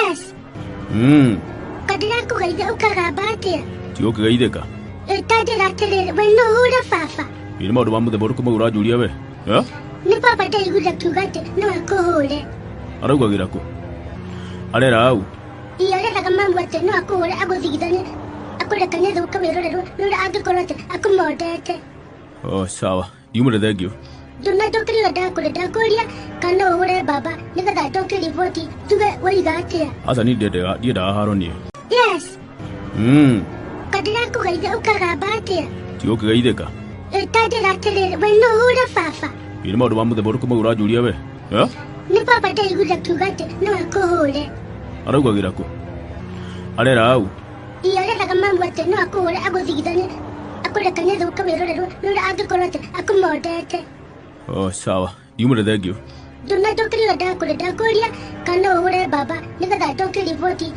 Yes. Kadira ko kayo ukagabate. Tio ke gaideka. Tadira tele weno hura fafa. Ilma do mamu de boruko magura julia be. Ya? Ni papa dai gula tugate no ko hore. Aragu agirako. Ale rau. Iya le daga mamu wate no ko hore ago digidane. Ako le kanya do kamero le no age korote ako modete. Oh sawa. Yumu de thank you. Dunna dokri la da ko le da koria kana hore baba ni da dokri ripoti tuga wai gate. Asa ni de dia da haro ni. Yes. Kadira ko kayo ukagabate. Tio ke gaideka. Tadira tele weno hura fafa. Ilma do mamu de boruko magura julia be. Ya? Ni papa dai gula tugate no ko hore. Aragu agirako. Ale rau. Iya le daga mamu wate no ko hore ago digidane. Ako le kanya do kamero le no age korote ako modete. Oh sawa. Yumu de thank you. Dunna dokri la da ko le da koria kana hore baba ni da dokri ripoti.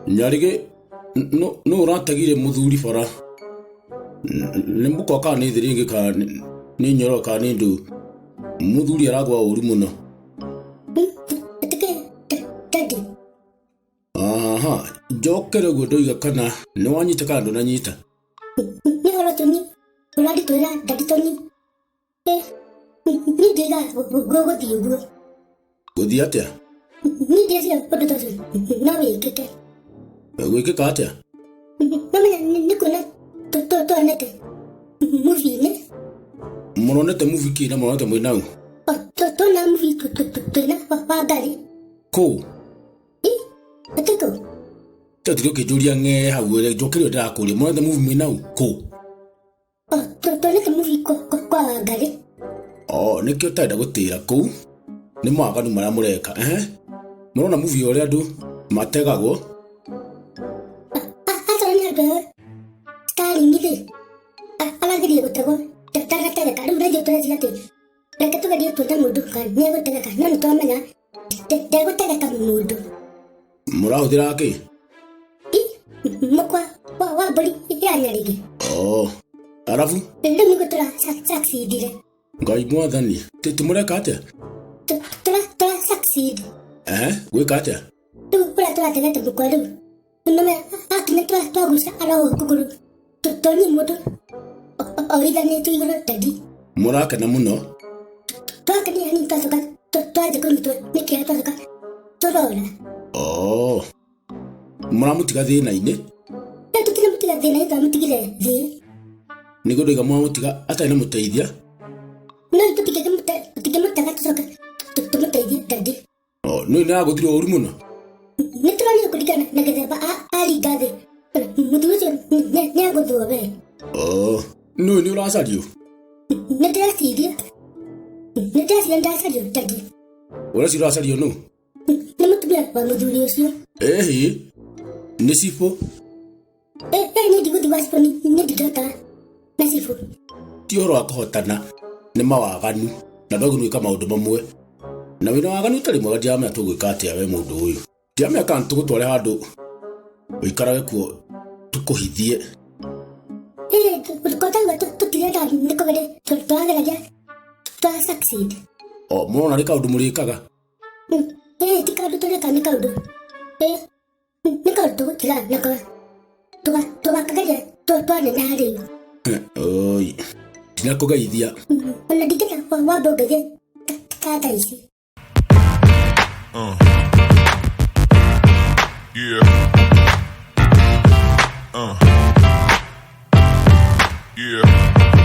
Nyarige no ratagire muthuri fara nembuko ka ni thiringi ka ni nyoro ka ni ndu muthuri aragwa uru muno aha jokere godoiga kana ni wanyita ka ndo na nyita Ni holo tuni uladi tola dadi toni ni diga gogo diugo godi atia ni dia podo to na we keke gwike ka atia mama ni kuna to nete movie ne moronete movie ki na moronete mwinau to na movie to na papa gali ko atiko tatiro ke julia nge hawere jokere da ko le moronete movie mwinau ko to nete movie ko gali nikio taida gutira ko ni mwaganu mara mureka murona movie ore andu mategagwo Starring ini, ala gede betul. Tara karu udah jatuh aja tuh. Mereka tuh gede tuh mudu kan, ni aku tengah kan, nanti tuh mana? Aku tengah kan mudu. Murau dira ke? Mukwa, wah beli ya nyari. Arafu? Belum ikut tuh saksi dire. Gai mua dani, tumure kaca? Tuh saksi. Gue kaca? Tuh pula tengah tuh buku lu. Nama akhirnya tuh aku arah guru. Tuh ni mudu. Original itu igoro tadi. Mura kana muno? Tuh kan ini tuh suka. Tuh aja kan tuh mikir tuh suka. Tuh lah. Mura mutiga thina ine? Tuh kina mutiga thina itu mutigile thi. Niko doiga mwa mutiga ata ina mutaithia? No itu tiga mutaga tuh suka. Tuh mutaithia tadi. No ina gutiri uru muno? Nitrali kudigana nageza ba ali gade. Muduzo ne agodo be. No ni ura sadio. Netrasi dia. Netrasi anda sadio tadi. Ora si ura sadio no. Namutubia ba mudulio sio. Nesipo. Ni digo diwaspo ni digata. Nesipo. Ti horo akohotana ni mawaganu na dogu ni kama maundu mamwe. Na wina waganu tari mwega diamya tugwika atia we mundu uyu. Diamya kan tugutware handu wikarage kuo tukuhithie. Kota tu tirada niko bade tuaga laja. Tua succeed. Murona ri kaundu murikaga? Tikaudu tu leka nikaudu. Nikaudu tira nako. Tua kagaja tua ne nari. Oi. Tina kugaithia. Ona diketa wa dogaje. Kata isi. Yeah. Yeah.